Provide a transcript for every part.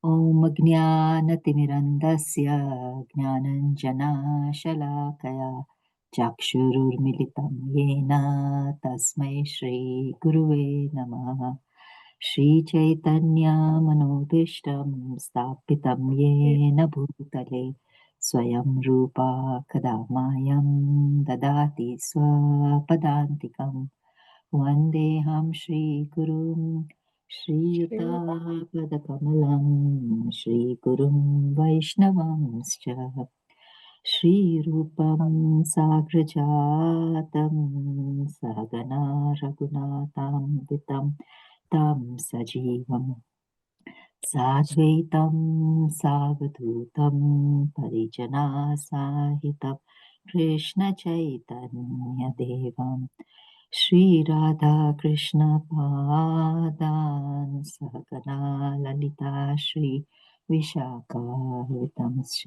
ॐ अज्ञानतिमिरन्धस्य ज्ञानञ्जनशलाकया चक्षुरुर्मिलितं येन तस्मै श्रीगुरुवे नमः। श्रीचैतन्यमनोभीष्टं स्थापितं येन भूतले स्वयं रूपा कदा मायं ददाति स्वपदान्तिकं। वन्देऽहं श्रीगुरुं श्रीयुतापदकमलं श्रीगुरुं वैष्णवांश्च श्रीरूपं साग्रजातं सहगना रघुनाथान्वितं तं सजीवं साद्वैतं सावधूतं परिजनासाहितं कृष्णचैतन्यदेवं श्रीराधाकृष्णपादान् सहगना ललिता श्रीविशाखान्वितंश्च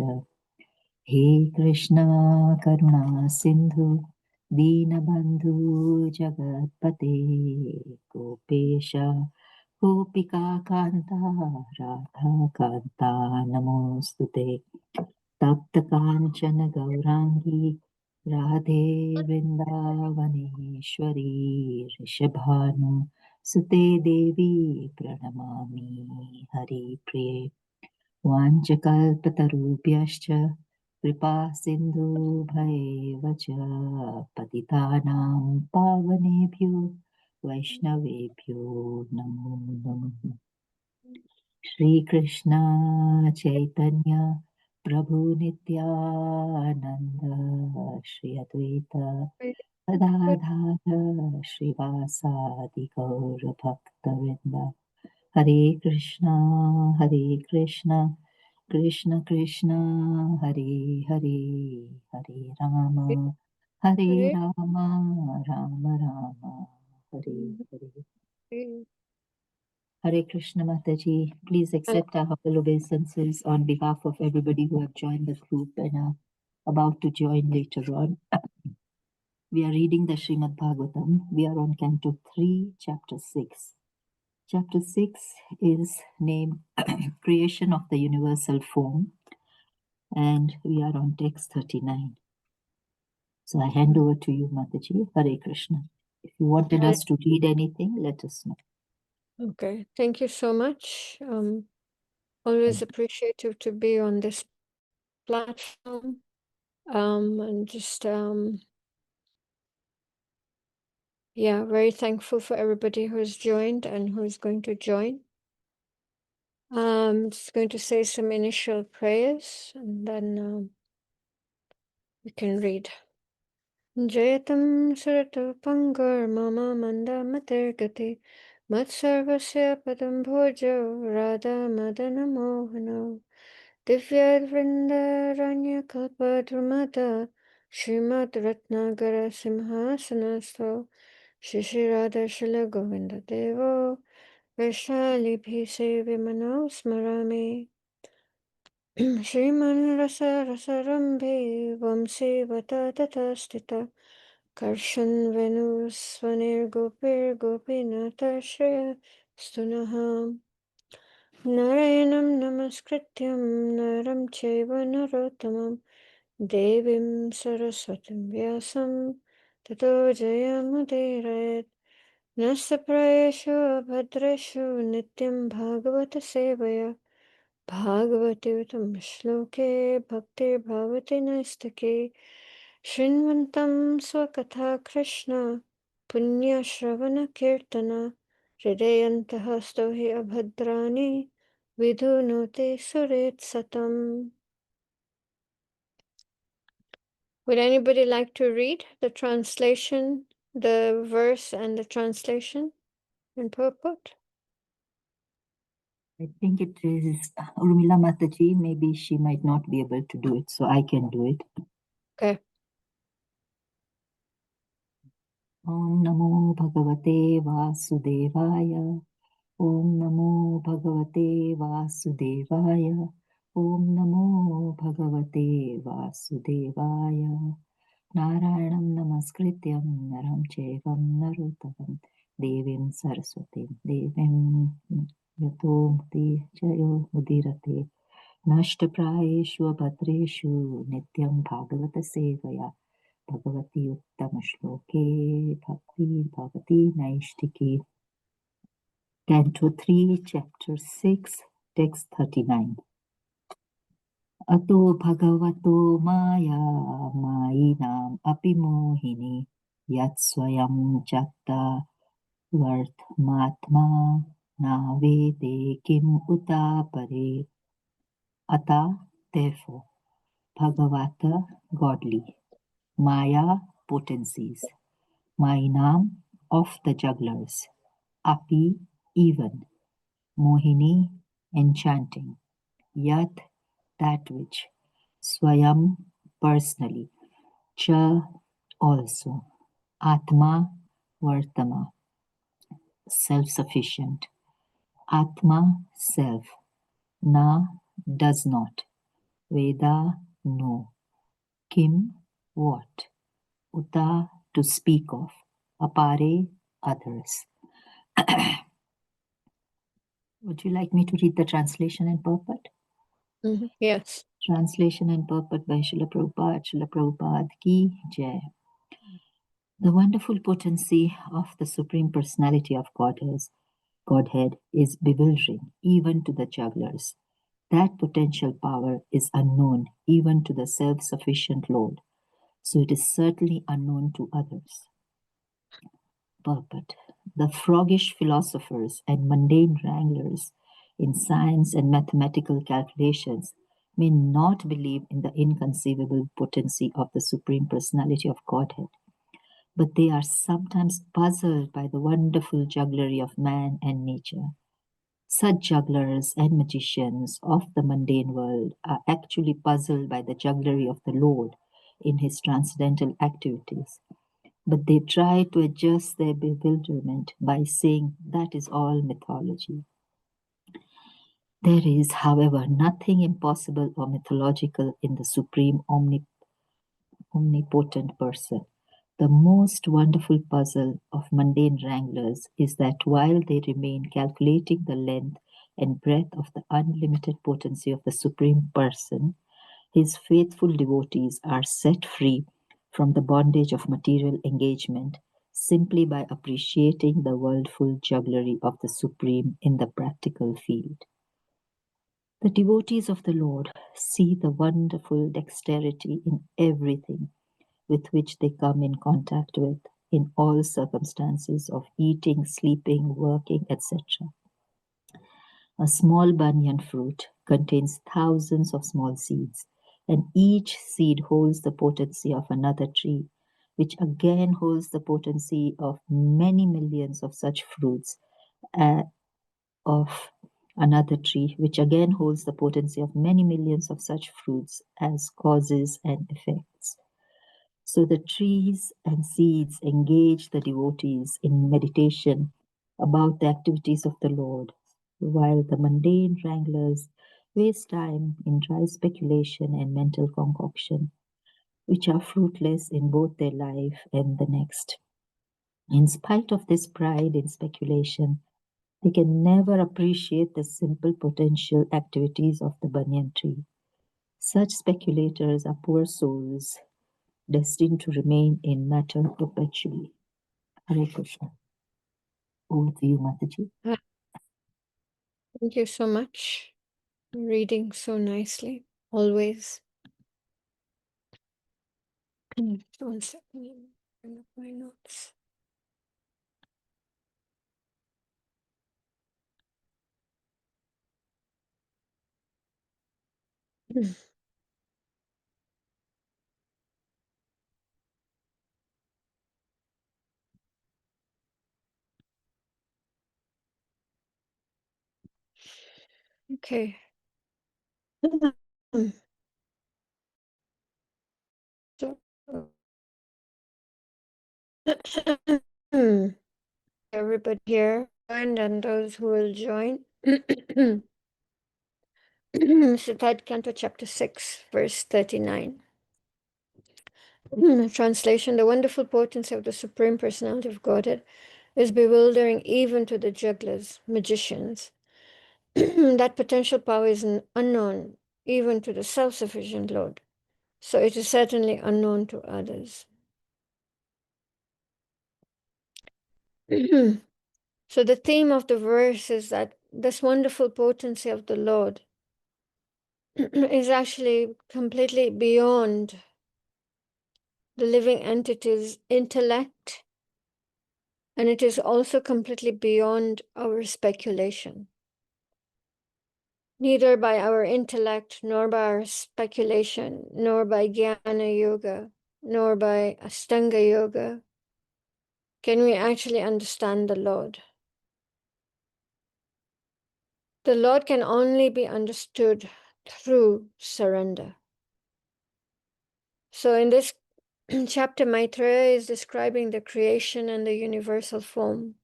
हे कृष्णा करुणा सिन्धु दीनबन्धु जगत्पते गोपेश गोपिकान्ता राधाकान्ता नमोऽस्तु ते तप्तकाञ्चन गौराङ्गी राधे वृन्दावनेश्वरी ऋषभानु सुते देवी प्रणमामि हरिप्रिये वाञ्छकल्पतरुभ्यश्च कृपा सिन्धुभैव च पतितानां पावनेभ्यो वैष्णवेभ्यो नमो नमः। श्रीकृष्ण चैतन्य प्रभु नित्यानन्द श्री अद्वैत गदाधर श्रीवासादि गौरभक्तवृन्द हरे Krishna Krishna Krishna Hare Hare Hare Hare Ram Ram Ram Hare Hare Hare Krishna Mataji, please accept our humble obeisances on behalf of everybody who have joined the group and are about to join later on. We are reading the Srimad Bhagavatam. We are on Canto 3, Chapter 6. Chapter 6 is named Creation of the Universal Form, and we are on text 39. So I hand over to you, Mataji. Hare Krishna. If you wanted Hare. us to read anything, let us know. Okay, thank you so much. Always appreciative to be on this platform. And just yeah, very thankful for everybody who's joined and who's going to join. Just going to say some initial prayers and then we can read. Jayatam Sarata Pangar Mama Manda Matergati Matsarvasya Padam Bhojo Radha Madana Mohano Divyadvrindaranya Kalpadramata Srimad Ratnagara Simhasanasto Shishirada Shila Govinda Devo Vaishali Bhise Vimano Smarami Shriman Rasa Rasarambhe Vamsi Vata Tata Stita Karshan Venu Svanir Gopir Gopinata Shreya Stunaham Narayanam Namaskrityam Naram Chaiva Narottamam Devim Saraswatim Vyasam Tato Jayamudirayat Nasaprayeshu Bhadreshu Nityam Bhagavata Sevaya Bhagavati Utam Shloke Bhaktir Bhavati Nastake Shrinvantam Swakatha Krishna Punya Shravana Kirtana Hridayantah Stohi Abhadrani Vidhunote Suret Satam. Would anybody like to read the translation, the verse and the translation in purport? I think it is Urmila Mataji. Maybe she might not be able to do it, so I can do it. Okay. Om Namo Bhagavate Vasudevaya. Om Namo Bhagavate Vasudevaya. Om Namo Bhagavate Vasudevaya. Narayanam Namaskrityam Naram Chevam Narottam Devim Saraswatim Devim. यतो मुक्ति जयो मुदीरते नष्टप्रायेषु अभद्रेषु नित्यं भागवतसेवया भगवती उत्तमश्लोके भक्ति नैष्टिकी. Canto 3, Chapter 6, Text 39. Ato bhagavato maya mayinam apimohini yat swayam chatta vartmatma na vede kim uta pare. Ata, therefore, bhagavata, godly, maya, potencies, mayinam, of the jugglers, api, even, mohini, enchanting, yat, that which, swayam, personally, cha, also, atma, vartama, self-sufficient, atma, self, na, does not, veda, no, kim, what, uta, to speak of, apare, others. Would you like me to read the translation and purport? Yes. Translation and purport by Srila Prabhupada. Srila Prabhupada ki jai. The wonderful potency of the Supreme Personality of Godhead is bewildering even to the jugglers. That potential power is unknown even to the self-sufficient Lord, so it is certainly unknown to others. Purport. The froggish philosophers and mundane wranglers in science and mathematical calculations may not believe in the inconceivable potency of the Supreme Personality of Godhead, but they are sometimes puzzled by the wonderful jugglery of man and nature. Such jugglers and magicians of the mundane world are actually puzzled by the jugglery of the Lord in his transcendental activities. But they try to adjust their bewilderment by saying that is all mythology. There is, however, nothing impossible or mythological in the supreme omnipotent person. The most wonderful puzzle of mundane wranglers is that while they remain calculating the length and breadth of the unlimited potency of the Supreme Person, his faithful devotees are set free from the bondage of material engagement simply by appreciating the worldful jugglery of the Supreme in the practical field. The devotees of the Lord see the wonderful dexterity in everything with which they come in contact with in all circumstances of eating, sleeping, working, etc. A small banyan fruit contains thousands of small seeds, and each seed holds the potency of another tree, which again holds the potency of many millions of such fruits, of another tree, which again holds the potency of many millions of such fruits as causes and effects. So the trees and seeds engage the devotees in meditation about the activities of the Lord, while the mundane wranglers waste time in dry speculation and mental concoction, which are fruitless in both their life and the next. In spite of this pride in speculation, they can never appreciate the simple potential activities of the banyan tree. Such speculators are poor souls destined to remain in matter perpetually. Hare Krishna. Over to you, Mataji. Thank you so much. Reading so nicely, always. One second. Bring up my notes. Okay. So, everybody here and those who will join. Third Canto, Chapter 6, verse 39. Translation: The wonderful potency of the Supreme Personality of Godhead is bewildering even to the jugglers, magicians, that potential power is unknown even to the self-sufficient Lord. So it is certainly unknown to others. So the theme of the verse is that this wonderful potency of the Lord is actually completely beyond the living entity's intellect, and it is also completely beyond our speculation. Neither by our intellect, nor by our speculation, nor by Jnana Yoga, nor by Astanga Yoga can we actually understand the Lord. The Lord can only be understood through surrender. So in this chapter, Maitreya is describing the creation and the universal form.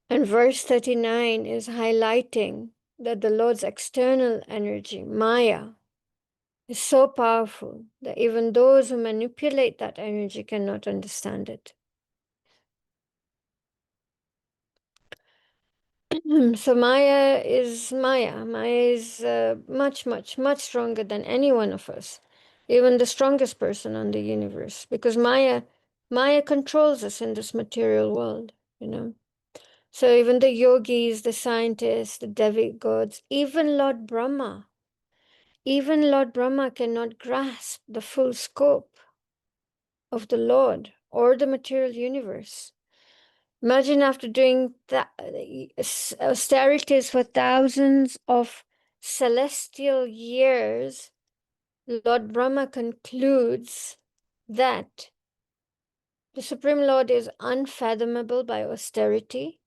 And verse 39 is highlighting that the Lord's external energy, Maya, is so powerful that even those who manipulate that energy cannot understand it. So Maya is Maya. Maya is much, much, much stronger than any one of us, even the strongest person on the universe, because Maya controls us in this material world, you know. So even the yogis, the scientists, the demigods, even Lord Brahma cannot grasp the full scope of the Lord or the material universe. Imagine after doing austerities for thousands of celestial years, Lord Brahma concludes that the Supreme Lord is unfathomable by austerity.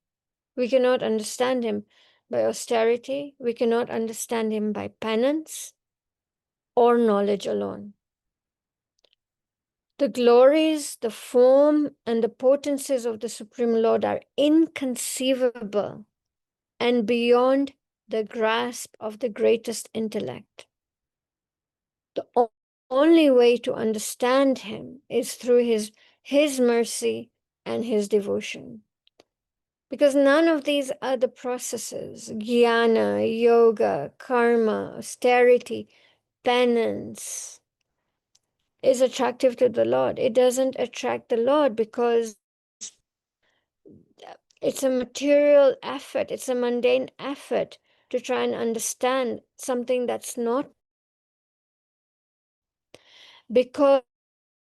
We cannot understand him by austerity. We cannot understand him by penance or knowledge alone. The glories, the form, and the potencies of the Supreme Lord are inconceivable and beyond the grasp of the greatest intellect. The only way to understand him is through his mercy and his devotion. Because none of these other processes, jnana, yoga, karma, austerity, penance, is attractive to the Lord. It doesn't attract the Lord because it's a material effort, it's a mundane effort to try and understand something that's not. Because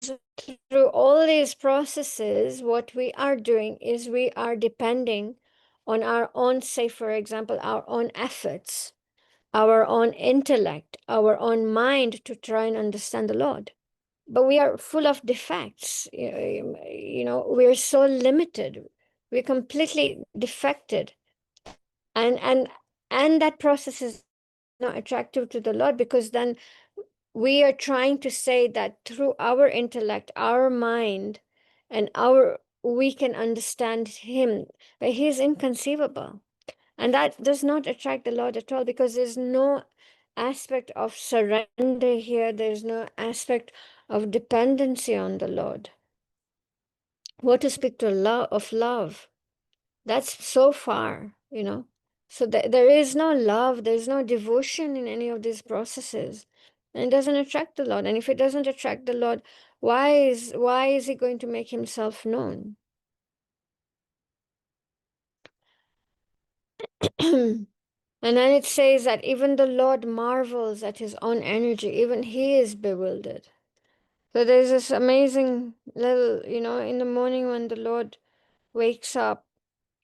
through all these processes, what we are doing is we are depending on our own, say, for example, our own efforts, our own intellect, our own mind to try and understand the Lord. But we are full of defects. You know, we're so limited. We're completely defected. And that process is not attractive to the Lord, because then we are trying to say that through our intellect, our mind, and we can understand him, but he is inconceivable. And that does not attract the Lord at all, because there's no aspect of surrender here. There's no aspect of dependency on the Lord. What to speak to love of love? That's so far, you know. So there is no love, there's no devotion in any of these processes. And it doesn't attract the Lord. And if it doesn't attract the Lord, why is he going to make himself known? And then it says that even the Lord marvels at his own energy, even he is bewildered. So there's this amazing little, you know, in the morning when the Lord wakes up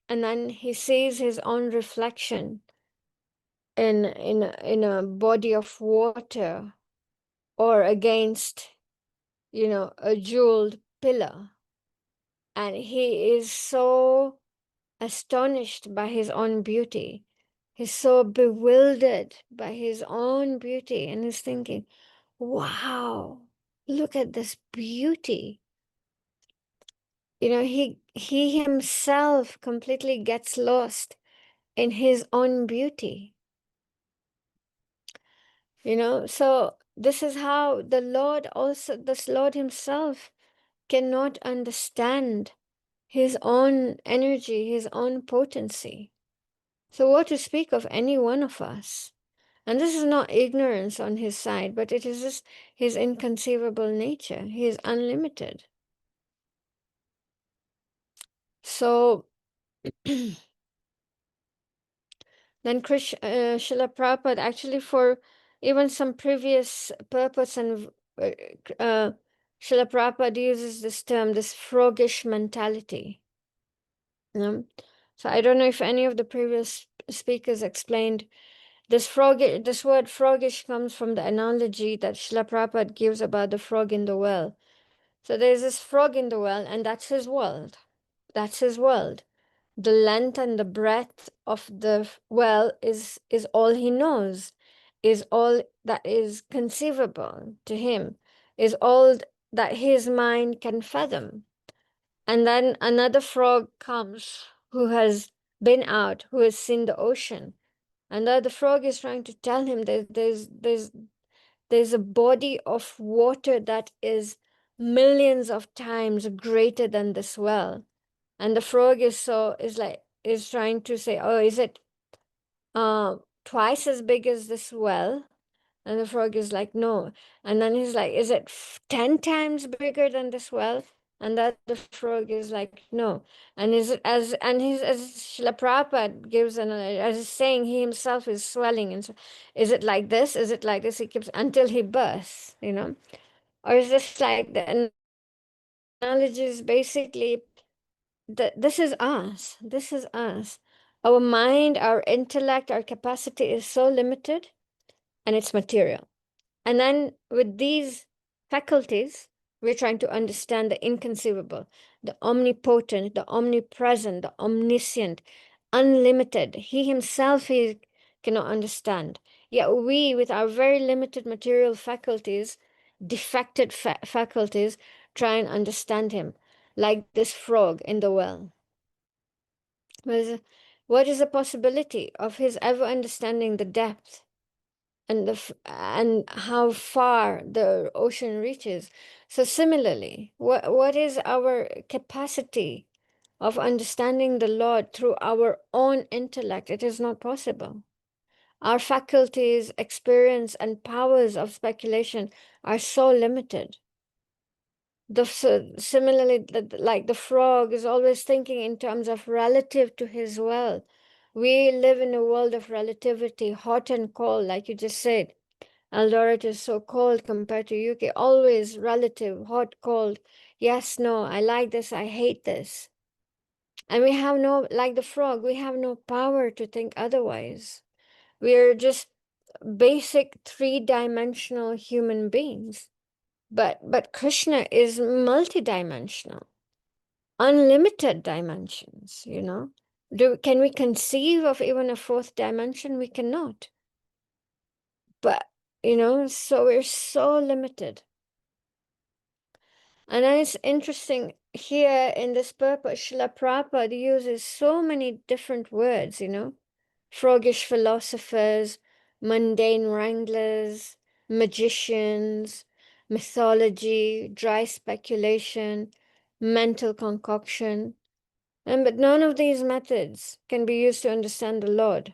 and then he sees his own reflection in a body of water or against, you know, a jeweled pillar. And he is so astonished by his own beauty. He's so bewildered by his own beauty, and he's thinking, wow, look at this beauty. You know, he himself completely gets lost in his own beauty. You know, so this is how this Lord himself cannot understand his own energy, his own potency. So what to speak of any one of us? And this is not ignorance on his side, but it is just his inconceivable nature. He is unlimited. So then Srila Prabhupada actually, for even some previous purpose, and uh, Srila Prabhupada uses this term, this froggish mentality. So I don't know if any of the previous speakers explained this frog. This word froggish comes from the analogy that Srila Prabhupada gives about the frog in the well. So there's this frog in the well, and that's his world. That's his world. The length and the breadth of the well is all he knows, is all that is conceivable to him, is all that his mind can fathom. And then another frog comes who has been out, who has seen the ocean. And the frog is trying to tell him that there's a body of water that is millions of times greater than this well. And the frog is trying to say, oh, is it twice as big as this well? And the frog is like, no. And then he's like, is it 10 times bigger than this well? And that the frog is like, no. And is it as Srila Prabhupada gives as he's saying, he himself is swelling. And so, is it like this? Is it like this? He keeps until he bursts, Or is this like the analogy is basically that this is us. This is us. Our mind, our intellect, our capacity is so limited, and it's material. And then with these faculties, we're trying to understand the inconceivable, the omnipotent, the omnipresent, the omniscient, unlimited. He himself he cannot understand. Yet we, with our very limited material faculties, defected faculties, try and understand him, like this frog in the well. What is the possibility of his ever understanding the depth and and how far the ocean reaches? So similarly, what is our capacity of understanding the Lord through our own intellect? It is not possible. Our faculties, experience, and powers of speculation are so limited. Similarly, like the frog is always thinking in terms of relative to his well. We live in a world of relativity, hot and cold, like you just said. Eldoret is so cold compared to UK, always relative, hot, cold. Yes, no, I like this, I hate this. And we have no, like the frog, we have no power to think otherwise. We're just basic three-dimensional human beings. But Krishna is multidimensional, unlimited dimensions, Can we conceive of even a fourth dimension? We cannot. But, so we're so limited. And then it's interesting here in this purpose, Srila Prabhupada uses so many different words, froggish philosophers, mundane wranglers, magicians, mythology, dry speculation, mental concoction. But none of these methods can be used to understand the Lord.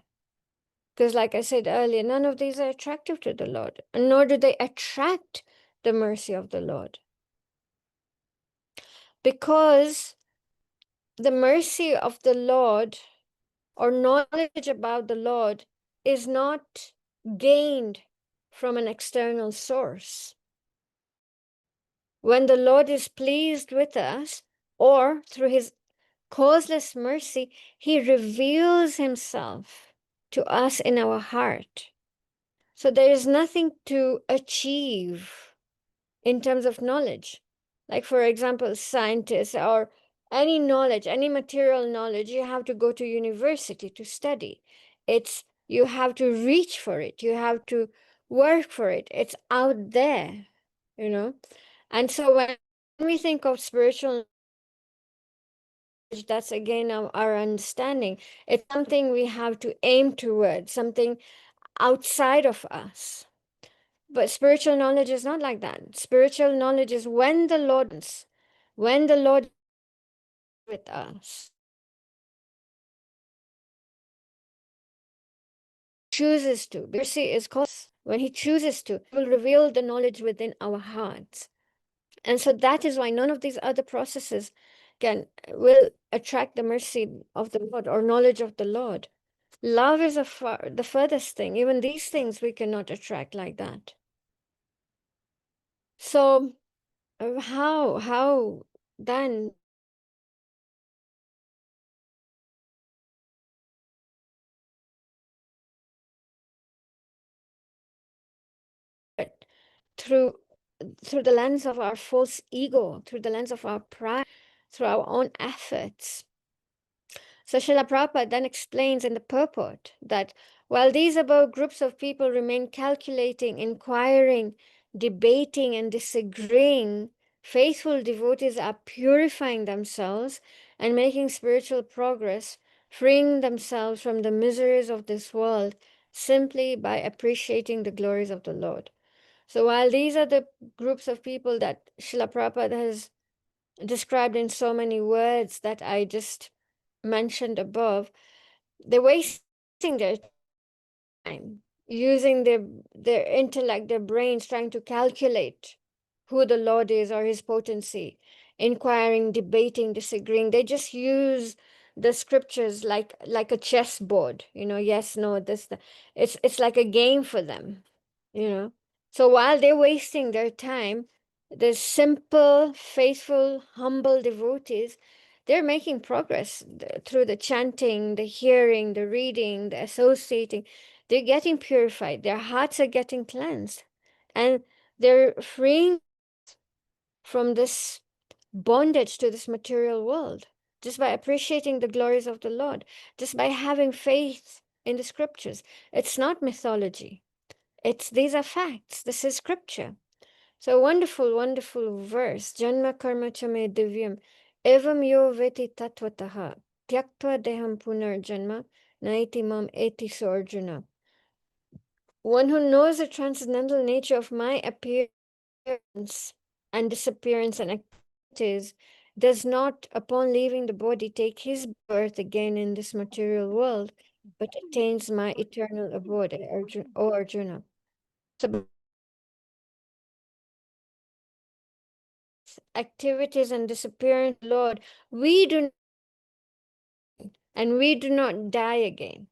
Because, like I said earlier, none of these are attractive to the Lord, and nor do they attract the mercy of the Lord. Because the mercy of the Lord or knowledge about the Lord is not gained from an external source. When the Lord is pleased with us, or through his causeless mercy, he reveals himself to us in our heart. So there is nothing to achieve in terms of knowledge. Like, for example, scientists or any knowledge, any material knowledge, you have to go to university to study. You have to reach for it. You have to work for it. It's out there, And so when we think of spiritual knowledge, that's again our understanding. It's something we have to aim towards, something outside of us. But spiritual knowledge is not like that. Spiritual knowledge is when the Lord is with us. chooses to. Mercy is called when he chooses to, he will reveal the knowledge within our hearts. And so that is why none of these other processes will attract the mercy of the Lord or knowledge of the Lord. Love is the furthest thing. Even these things we cannot attract like that. So how then through the lens of our false ego, through the lens of our pride, through our own efforts? So Srila Prabhupada then explains in the purport that while these above groups of people remain calculating, inquiring, debating, and disagreeing, faithful devotees are purifying themselves and making spiritual progress, freeing themselves from the miseries of this world simply by appreciating the glories of the Lord. So while these are the groups of people that Srila Prabhupada has described in so many words that I just mentioned above, they're wasting their time using their intellect, their brains, trying to calculate who the Lord is or his potency, inquiring, debating, disagreeing. They just use the scriptures like a chessboard, yes, no, this, it's like a game for them, you know. So while they're wasting their time, the simple, faithful, humble devotees, they're making progress through the chanting, the hearing, the reading, the associating. They're getting purified. Their hearts are getting cleansed. And they're freeing from this bondage to this material world just by appreciating the glories of the Lord, just by having faith in the scriptures. It's not mythology. These are facts. This is scripture. So wonderful, wonderful verse. Janma karma chame divyam evam yo veti tattvataha tyaktva deham punar janma naiti mam eti sorjuna. One who knows the transcendental nature of my appearance and disappearance and activities does not, upon leaving the body, take his birth again in this material world, but attains my eternal abode, O Arjuna. So activities and disappearance, Lord, we do, and we do not die again.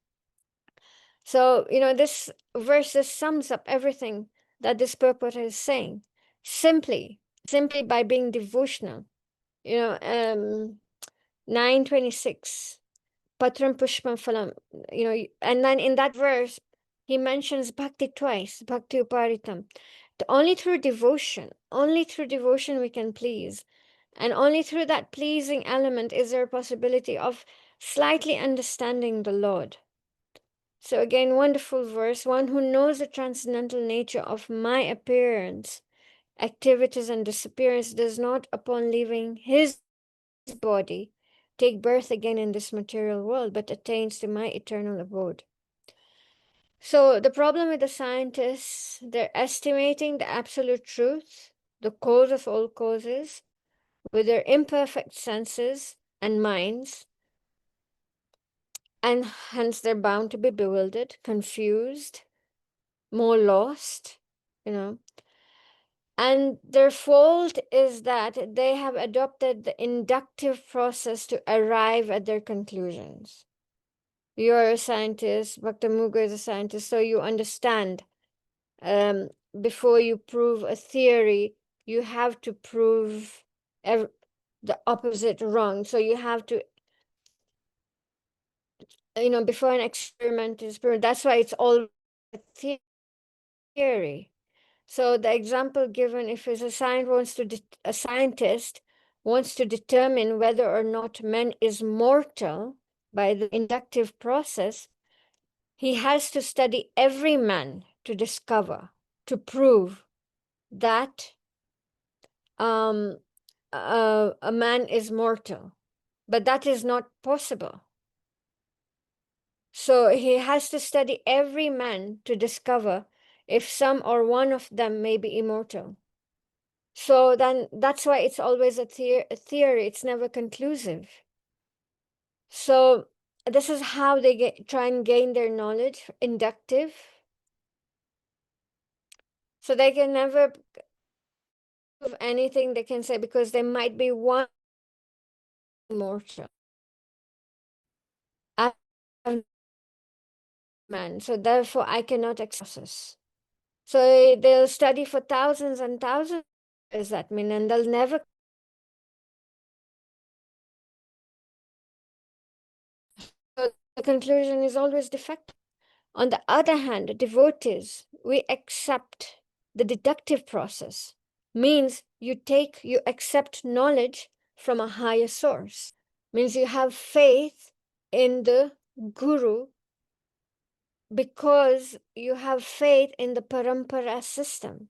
So, this verse just sums up everything that this purport is saying. Simply by being devotional. 926. Patram Pushpam Phalam, and then in that verse, he mentions bhakti twice, bhakti uparitam. Only through devotion we can please. And only through that pleasing element is there a possibility of slightly understanding the Lord. So again, wonderful verse. One who knows the transcendental nature of my appearance, activities, and disappearance does not, upon leaving his body, take birth again in this material world, but attains to my eternal abode. So the problem with the scientists, they're estimating the absolute truth, the cause of all causes, with their imperfect senses and minds, and hence they're bound to be bewildered, confused, more lost, And their fault is that they have adopted the inductive process to arrive at their conclusions. You're a scientist, Bhakta Muga is a scientist, so you understand. Before you prove a theory, you have to prove the opposite wrong. So you have to, before an experiment is proven, that's why it's all a theory. So the example given, if a scientist wants to determine whether or not man is mortal by the inductive process, he has to study every man to discover, to prove that a man is mortal. But that is not possible. So he has to study every man to discover if some or one of them may be immortal. So then that's why it's always a theory. It's never conclusive. So this is how they try and gain their knowledge, inductive. So they can never prove anything they can say, because there might be one mortal man. So therefore I cannot access. So they'll study for thousands and thousands, does that mean? And they'll never. So the conclusion is always defective. On the other hand, the devotees, we accept the deductive process. Means you accept knowledge from a higher source. Means you have faith in the guru because you have faith in the parampara system.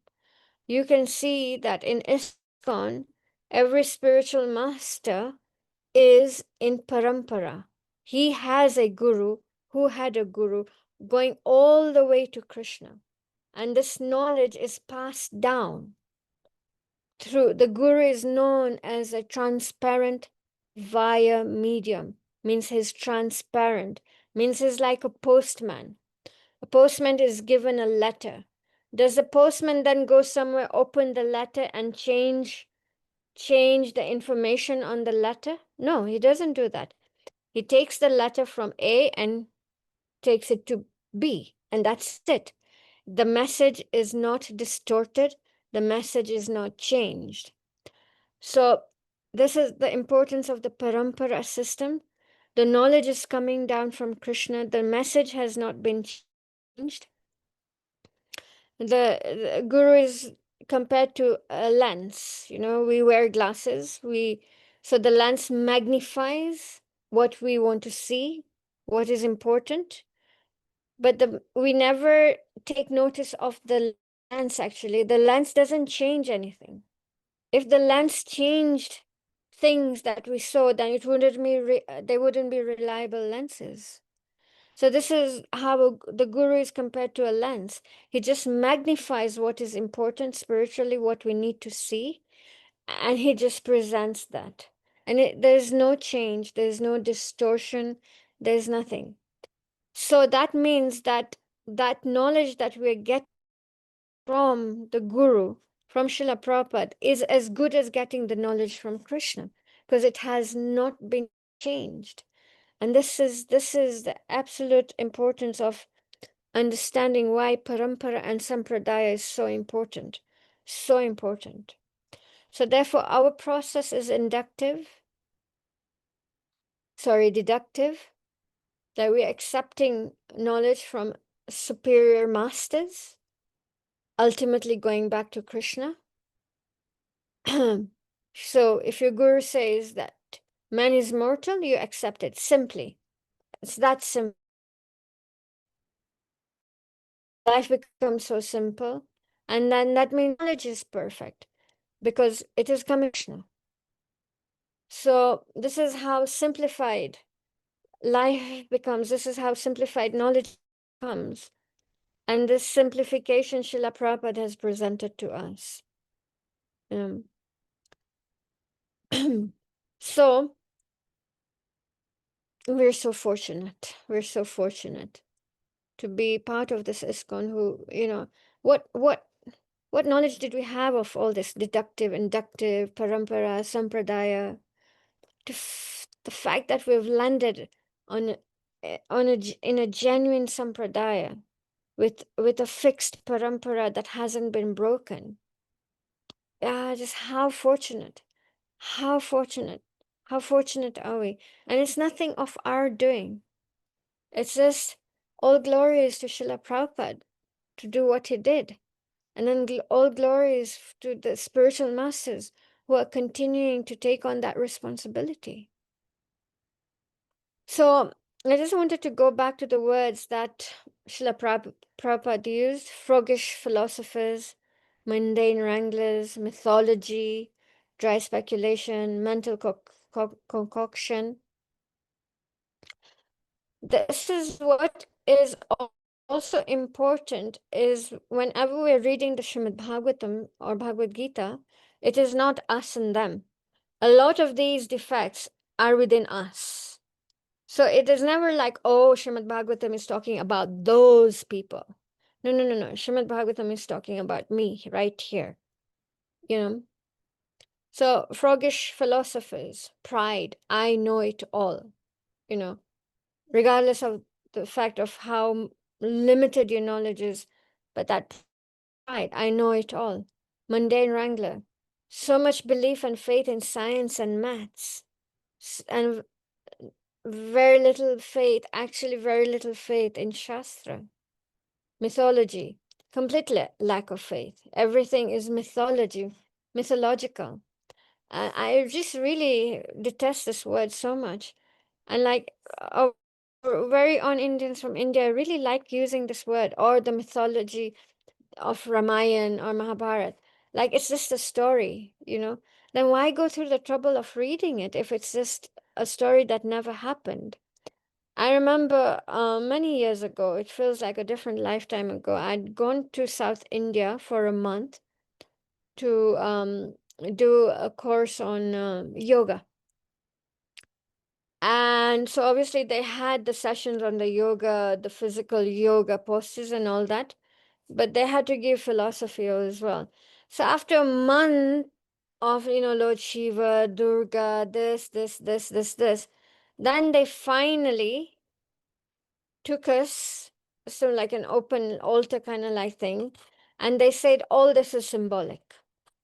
You can see that in ISKCON, every spiritual master is in parampara. He has a guru who had a guru going all the way to Krishna. And this knowledge is passed down through the guru is known as a transparent via medium, means he's transparent, means he's like a postman. A postman is given a letter. Does the postman then go somewhere, open the letter, and change the information on the letter? No, he doesn't do that. He takes the letter from A and takes it to B, and that's it. The message is not distorted, the message is not changed. So this is the importance of the parampara system. The knowledge is coming down from Krishna. The message has not been changed. The guru is compared to a lens. You know, we wear glasses. So the lens magnifies what we want to see, what is important, but we never take notice of the lens. Actually, the lens doesn't change anything. If the lens changed things that we saw, then it wouldn't be they wouldn't be reliable lenses. So this is how the guru is compared to a lens. He just magnifies what is important spiritually, what we need to see, and he just presents that. And there's no change, there's no distortion, there's nothing. So that means that knowledge that we're getting from the guru, from Srila Prabhupada, is as good as getting the knowledge from Krishna, because it has not been changed. And this is the absolute importance of understanding why parampara and sampradaya is so important. So important. So therefore, our process is deductive, that we're accepting knowledge from superior masters, ultimately going back to Krishna. So if your guru says that man is mortal, you accept it simply. It's that simple. Life becomes so simple. And then that means knowledge is perfect because it is coming from Krishna. So this is how simplified life becomes. This is how simplified knowledge comes. And this simplification Srila Prabhupada has presented to us. So we're so fortunate. We're so fortunate to be part of this ISKCON who, what knowledge did we have of all this deductive, inductive, parampara, sampradaya? The fact that we've landed on in a genuine sampradaya with a fixed parampara that hasn't been broken. Just how fortunate. How fortunate. How fortunate are we? And it's nothing of our doing. It's just all glory is to Srila Prabhupada to do what he did. And then all glory is to the spiritual masters who are continuing to take on that responsibility. So I just wanted to go back to the words that Srila Prabhupada used: froggish philosophers, mundane wranglers, mythology, dry speculation, mental concoction. This is what is also important, is whenever we're reading the Srimad Bhagavatam or Bhagavad Gita, it is not us and them. A lot of these defects are within us. So it is never like, oh, Srimad Bhagavatam is talking about those people. No, no, no, no. Srimad Bhagavatam is talking about me right here, you know. So froggish philosophers, pride, I know it all, you know, regardless of the fact of how limited your knowledge is, but that pride, I know it all. Mundane wrangler, so much belief and faith in science and maths, and very little faith, actually very little faith in Shastra, mythology, complete lack of faith. Everything is mythological. I just really detest this word so much. And like our very own Indians from India really like using this word or the mythology of Ramayana or Mahabharata. Like it's just a story, you know? Then why go through the trouble of reading it if it's just a story that never happened? I remember many years ago, it feels like a different lifetime ago, I'd gone to South India for a month to do a course on yoga. And so obviously they had the sessions on the yoga, the physical yoga postures and all that, but they had to give philosophy as well. So after a month of, Lord Shiva, Durga, this, then they finally took us, so like an open altar kind of like thing, and they said all this is symbolic.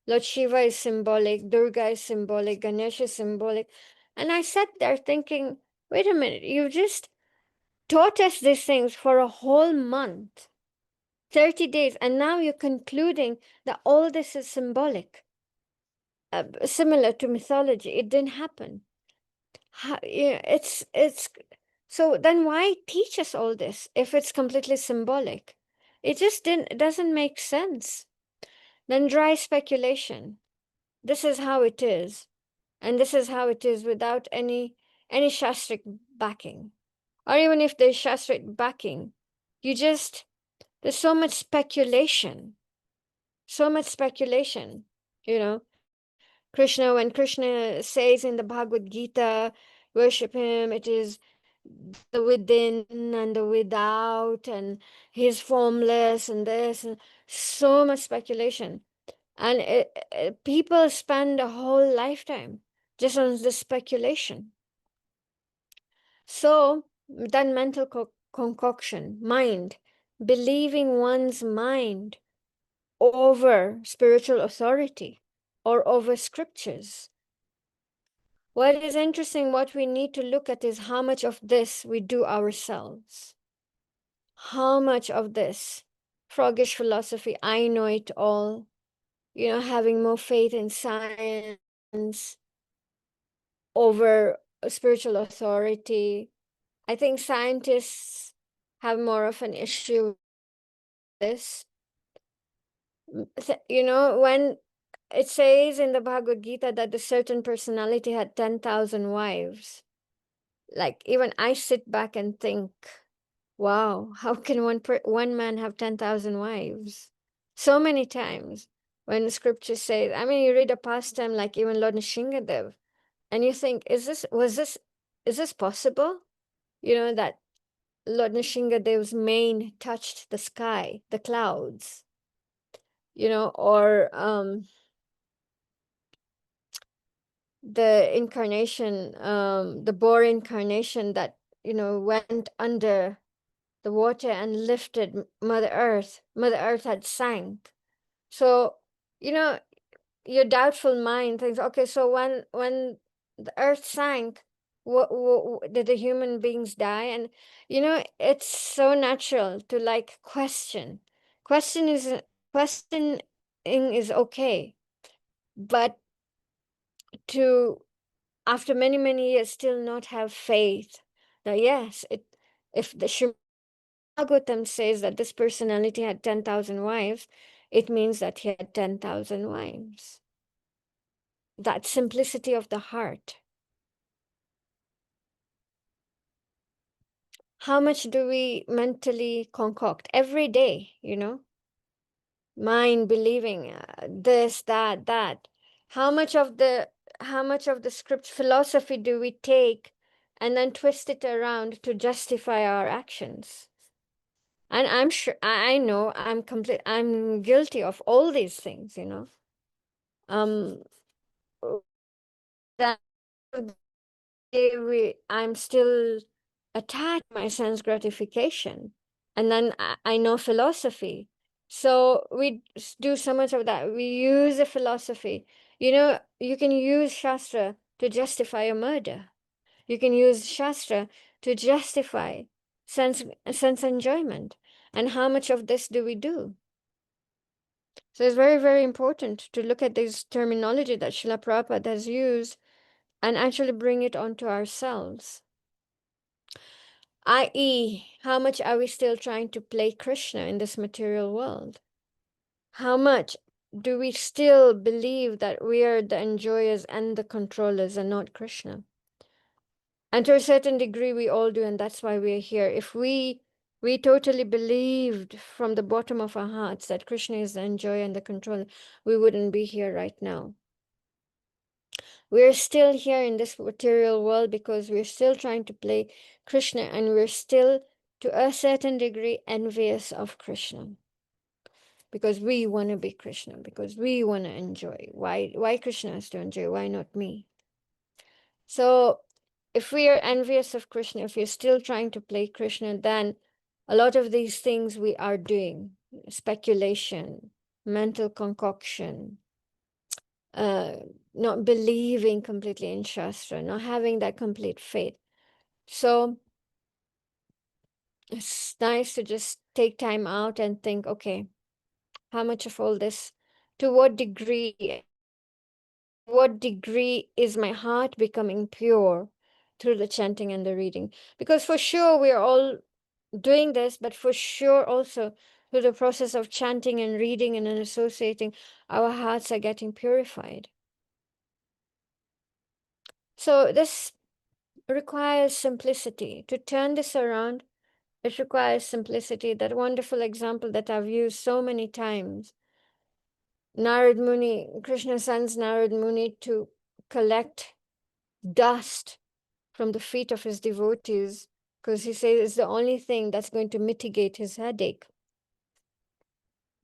Lord Shiva is symbolic, Durga is symbolic, Ganesh is symbolic. And I sat there thinking, wait a minute, you just taught us these things for a whole month, 30 days, and now you're concluding that all this is symbolic, similar to mythology. It didn't happen. It's so then why teach us all this if it's completely symbolic? It doesn't make sense. Then dry speculation. This is how it is, and this is how it is without any shastric backing. Or even if there's shastric backing, you just there's so much speculation, you know. Krishna, when Krishna says in the Bhagavad Gita, worship him, it is the within and the without, and he's formless, and this, and so much speculation. And people spend a whole lifetime just on the speculation. So, then mental concoction, mind, believing one's mind over spiritual authority or over scriptures. What is interesting, what we need to look at is how much of this we do ourselves. How much of this froggish philosophy, I know it all, having more faith in science over spiritual authority. I think scientists have more of an issue with this. When it says in the Bhagavad Gita that a certain personality had 10,000 wives, like even I sit back and think, wow, how can one man have 10,000 wives? So many times when the scripture says, I mean, you read a pastime like even Lord Nishingadev, and you think, is this possible? That Lord Nishingadev's mane touched the sky, the clouds, or the incarnation, the boar incarnation that, went under the water and lifted Mother Earth. Mother Earth had sank. So, you know, your doubtful mind thinks, okay, so when the Earth sank, did the human beings die? And it's so natural to like question. Questioning is okay, but to after many years still not have faith. Now, yes, if the Bhagavatam says that this personality had 10,000 wives, it means that he had 10,000 wives. That simplicity of the heart. How much do we mentally concoct every day, Mind believing this, that. How much of the script philosophy do we take and then twist it around to justify our actions. And I'm sure, I know I'm guilty of all these things, you know. Um, that I'm still attached to my sense gratification. And then I know philosophy. So we do so much of that. We use a philosophy. You know, you can use Shastra to justify a murder. You can use Shastra to justify sense enjoyment. And how much of this do we do? So it's very, very important to look at this terminology that Srila Prabhupada has used and actually bring it onto ourselves. I.e., how much are we still trying to play Krishna in this material world? How much do we still believe that we are the enjoyers and the controllers and not Krishna? And to a certain degree, we all do, and that's why we're here. If we totally believed from the bottom of our hearts that Krishna is the enjoyer and the controller, we wouldn't be here right now. We're still here in this material world because we're still trying to play Krishna, and we're still, to a certain degree, envious of Krishna. Because we want to be Krishna, because we want to enjoy. Why Krishna has to enjoy? Why not me? So if we are envious of Krishna, if we're still trying to play Krishna, then a lot of these things we are doing, speculation, mental concoction, uh, not believing completely in Shastra, not having that complete faith. So it's nice to just take time out and think, okay, how much of all this, to what degree is my heart becoming pure through the chanting and the reading? Because for sure we are all doing this, but for sure also through the process of chanting and reading and associating, our hearts are getting purified. So this requires simplicity. To turn this around, it requires simplicity. That wonderful example that I've used so many times. Narad Muni, Krishna sends Narad Muni to collect dust from the feet of his devotees because he says it's the only thing that's going to mitigate his headache.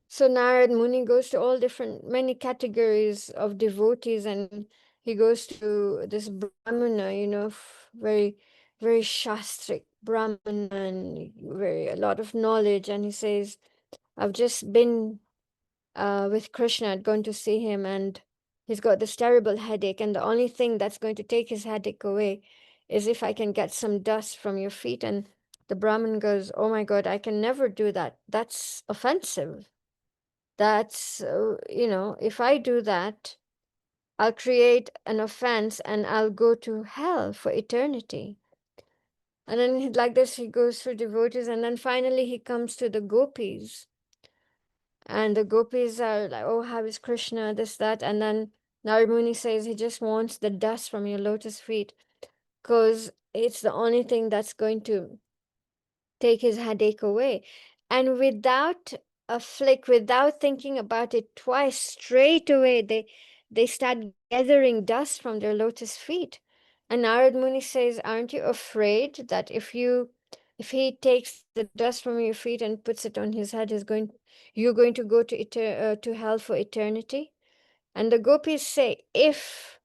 So Narad Muni goes to all different, many categories of devotees, and he goes to this Brahmana, you know, very, very shastric Brahmana, and very, a lot of knowledge. And he says, I've just been with Krishna, I'd gone to see him, and he's got this terrible headache. And the only thing that's going to take his headache away is if I can get some dust from your feet. And the Brahmin goes, oh my God, I can never do that. That's offensive. That's, you know, if I do that, I'll create an offense and I'll go to hell for eternity. And then like this, he goes through devotees, and then finally he comes to the gopis. And the gopis are like, oh, how is Krishna, this, that. And then Narad Muni says he just wants the dust from your lotus feet because it's the only thing that's going to take his headache away. And without a flick, without thinking about it twice, straight away, they start gathering dust from their lotus feet. And Narad Muni says, aren't you afraid that if he takes the dust from your feet and puts it on his head, you're going to go to hell for eternity? And the gopis say, if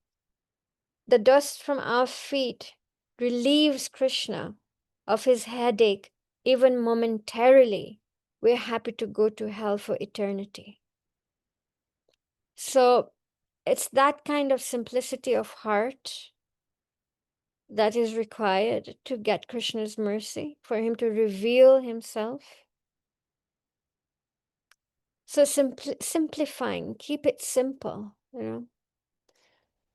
the dust from our feet relieves Krishna of his headache even momentarily, we're happy to go to hell for eternity. So it's that kind of simplicity of heart that is required to get Krishna's mercy, for him to reveal himself. So simplifying, keep it simple, you know.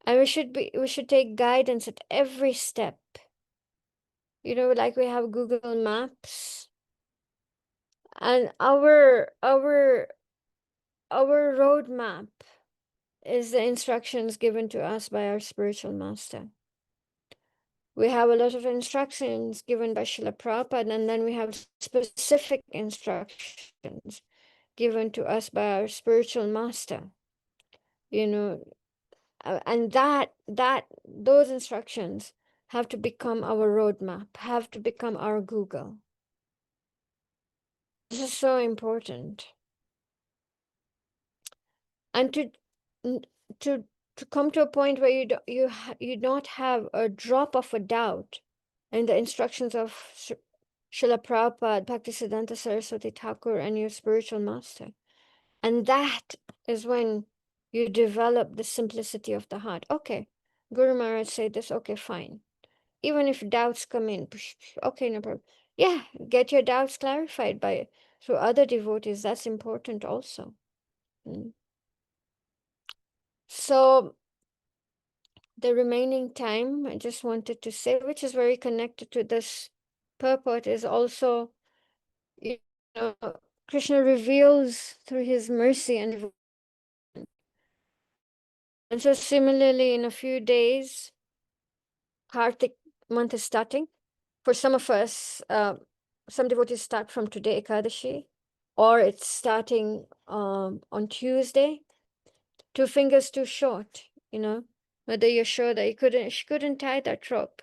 And we should take guidance at every step. You know, like we have Google Maps, and our roadmap is the instructions given to us by our spiritual master. We have a lot of instructions given by Srila Prabhupada, and then we have specific instructions given to us by our spiritual master. You know, and those instructions have to become our roadmap, have to become our Google. This is so important. And to come to a point where you not have a drop of a doubt in the instructions of Srila Prabhupada, Bhaktisiddhanta Saraswati Thakur, and your spiritual master. And that is when you develop the simplicity of the heart. Okay, Guru Maharaj said this, okay, fine. Even if doubts come in, okay, no problem. Yeah, get your doubts clarified by through other devotees. That's important also. So the remaining time, I just wanted to say, which is very connected to this purport, is also, you know, Krishna reveals through his mercy and devotion. And so similarly, in a few days, Kartik month is starting. For some of us, some devotees start from today, Ekadashi, or it's starting on Tuesday. 2 fingers too short, whether you're sure that she couldn't tie that rope.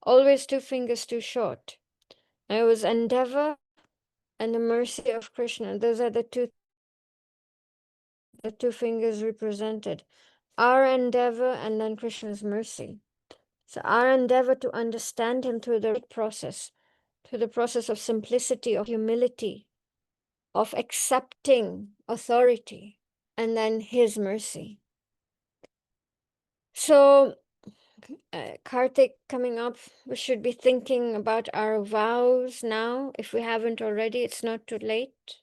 Always 2 fingers too short. And it was endeavor and the mercy of Krishna. Those are the two fingers represented. Our endeavor and then Krishna's mercy. So our endeavor to understand him through the process, through the process of simplicity, of humility, of accepting authority, and then his mercy. So Kartik coming up, we should be thinking about our vows now. If we haven't already, it's not too late.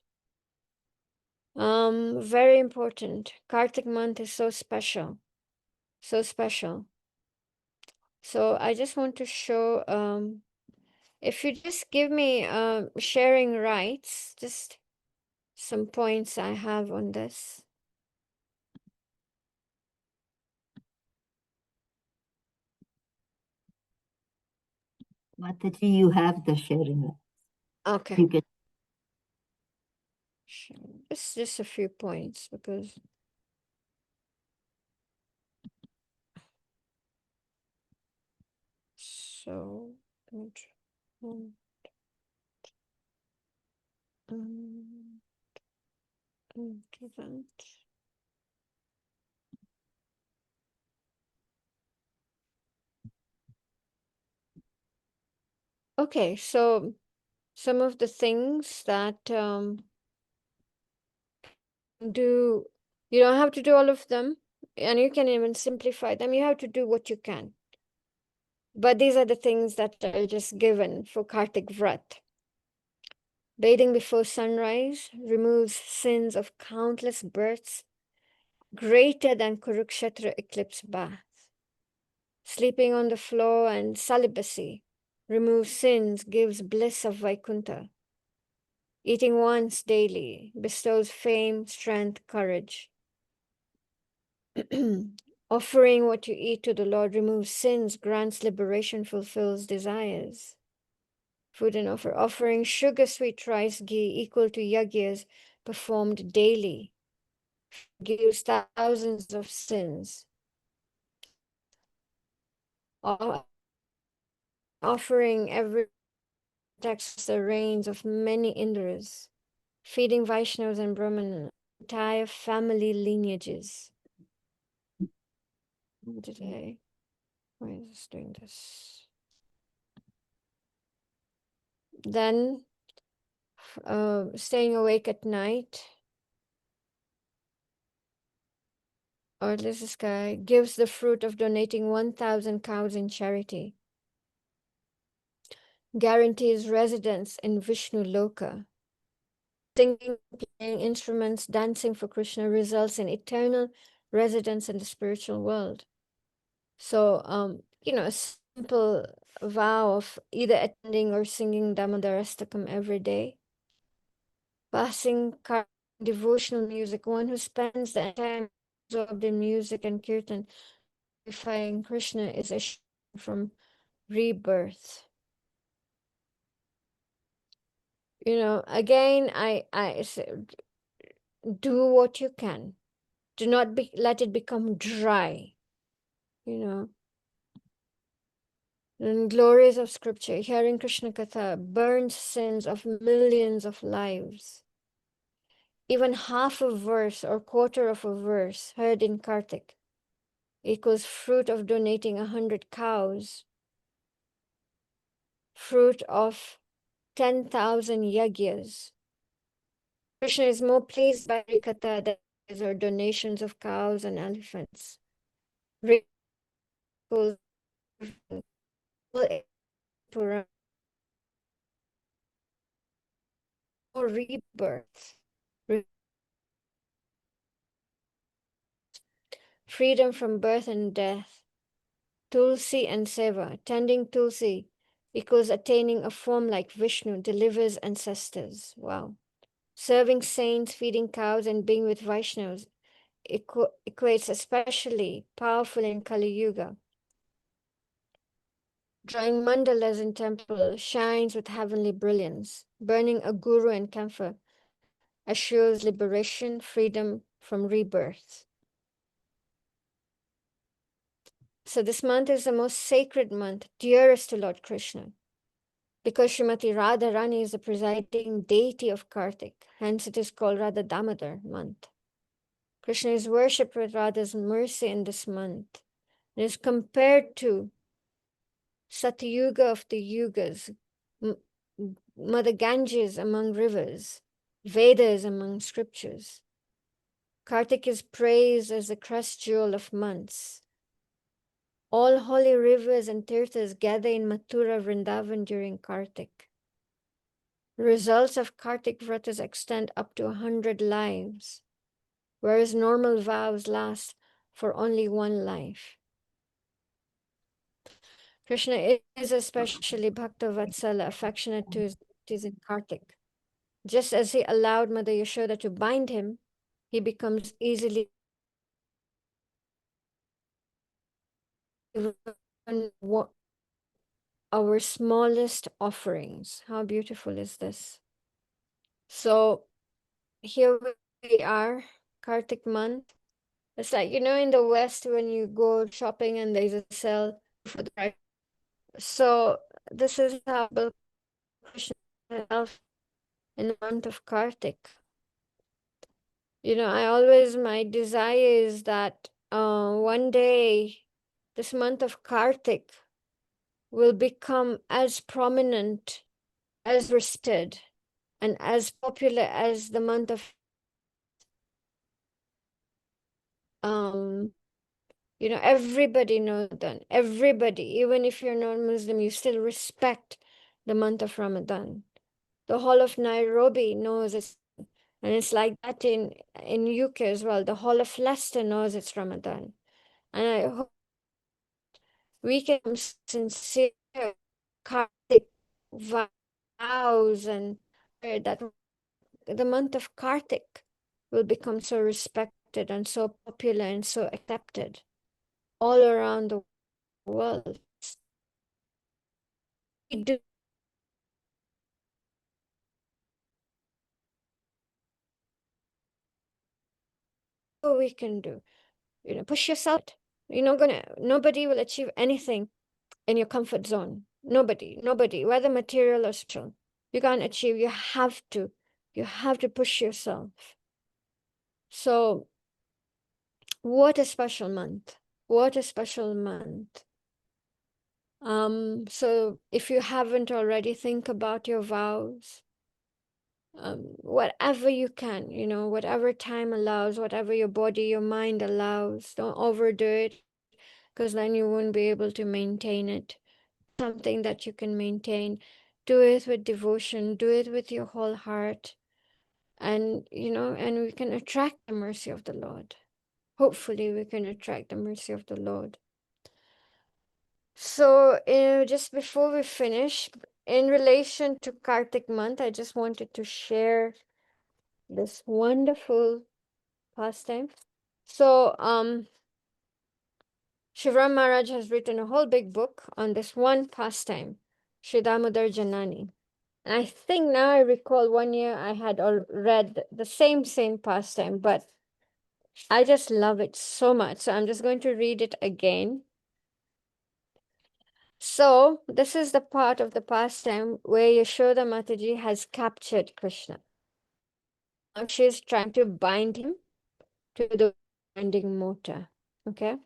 Very important. Kartik month is so special. So special. So I just want to show, if you just give me sharing rights, just some points I have on this. Mataji, you have the sharing. Okay. You can. It's just a few points because so into that. Okay, so some of the things that you don't have to do all of them, and you can even simplify them. You have to do what you can. But these are the things that are just given for Kartik Vrat. Bathing before sunrise removes sins of countless births greater than Kurukshetra eclipse bath. Sleeping on the floor and celibacy removes sins, gives bliss of Vaikuntha. Eating once daily bestows fame, strength, courage. Offering what you eat to the Lord removes sins, grants liberation, fulfills desires. Food and offering sugar sweet rice ghee equal to yagyas performed daily gives thousands of sins. Offering every protects the reigns of many Indras, feeding Vaishnavas and Brahmanas, entire family lineages. Today, why is this doing this? Then, staying awake at night, or this guy gives the fruit of donating 1,000 cows in charity. Guarantees residence in Vishnu Loka. Singing, playing instruments, dancing for Krishna results in eternal residence in the spiritual world. So, a simple vow of either attending or singing Damodarastakam every day, passing devotional music, one who spends the entire absorbed in music and kirtan, glorifying Krishna is a from rebirth. Again, I said, do what you can. Do not let it become dry. And glories of scripture, hearing Krishna Katha burns sins of millions of lives. Even half a verse or quarter of a verse heard in Kartik equals fruit of donating 100 cows, fruit of 10,000 yagyas. Krishna is more pleased by Katha than or donations of cows and elephants. Equals or rebirth, freedom from birth and death. Tulsi and Seva, tending Tulsi equals attaining a form like Vishnu, delivers ancestors. Wow. Serving saints, feeding cows, and being with Vaishnavas equates especially powerful in Kali Yuga. Drawing mandalas in temple shines with heavenly brilliance. Burning a guru and camphor assures liberation, freedom from rebirth. So this month is the most sacred month, dearest to Lord Krishna, because Srimati Radharani is the presiding deity of Kartik. Hence it is called Radha Damodar month. Krishna is worshipped with Radha's mercy in this month. It is compared to Satyuga of the Yugas, Mother Ganges among rivers, Vedas among scriptures. Kartik is praised as the crest jewel of months. All holy rivers and tirthas gather in Mathura Vrindavan during Kartik. The results of Kartik Vratas extend up to 100 lives, whereas normal vows last for only one life. Krishna is especially Bhakta Vatsala, affectionate to his devotees in Kartik. Just as he allowed Mother Yashoda to bind him, he becomes easily our smallest offerings. How beautiful is this? So here we are, Kartik month. It's like, in the West when you go shopping and there's a sale for the price. So this is how Krishna himself in the month of Kartik. My desire is that one day this month of Kartik will become as prominent, as respected, and as popular as the month of everybody knows Ramadan. Everybody, even if you're non-Muslim, you still respect the month of Ramadan. The whole of Nairobi knows it's, and it's like that in UK as well. The whole of Leicester knows it's Ramadan. And I hope we can sincere Kartik vows and that the month of Kartik will become so respected and so popular and so accepted all around the world. We do what we can do. Push yourself. Nobody will achieve anything in your comfort zone. Nobody, whether material or spiritual. You can't achieve, you have to push yourself. So what a special month. What a special month. So if you haven't already, think about your vows. Whatever you can, whatever time allows, whatever your body, your mind allows. Don't overdo it, because then you won't be able to maintain it. Something that you can maintain. Do it with devotion, do it with your whole heart. And we can attract the mercy of the Lord. Hopefully we can attract the mercy of the Lord. So just before we finish, in relation to Kartik month, I just wanted to share this wonderful pastime. So Shivram Maharaj has written a whole big book on this one pastime, Shri Damodar Janani. And I think now I recall one year I had read the same pastime, but I just love it so much. So I'm just going to read it again. So this is the part of the pastime where Yashoda Mataji has captured Krishna. Now she is trying to bind him to the binding motor. Okay.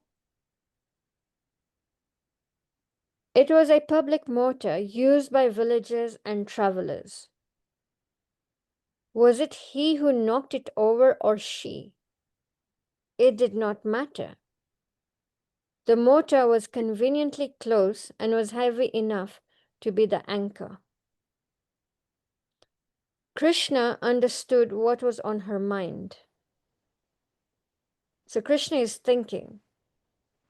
It was a public motor used by villagers and travelers. Was it he who knocked it over or she? It did not matter. The motor was conveniently close and was heavy enough to be the anchor. Krishna understood what was on her mind. So Krishna is thinking,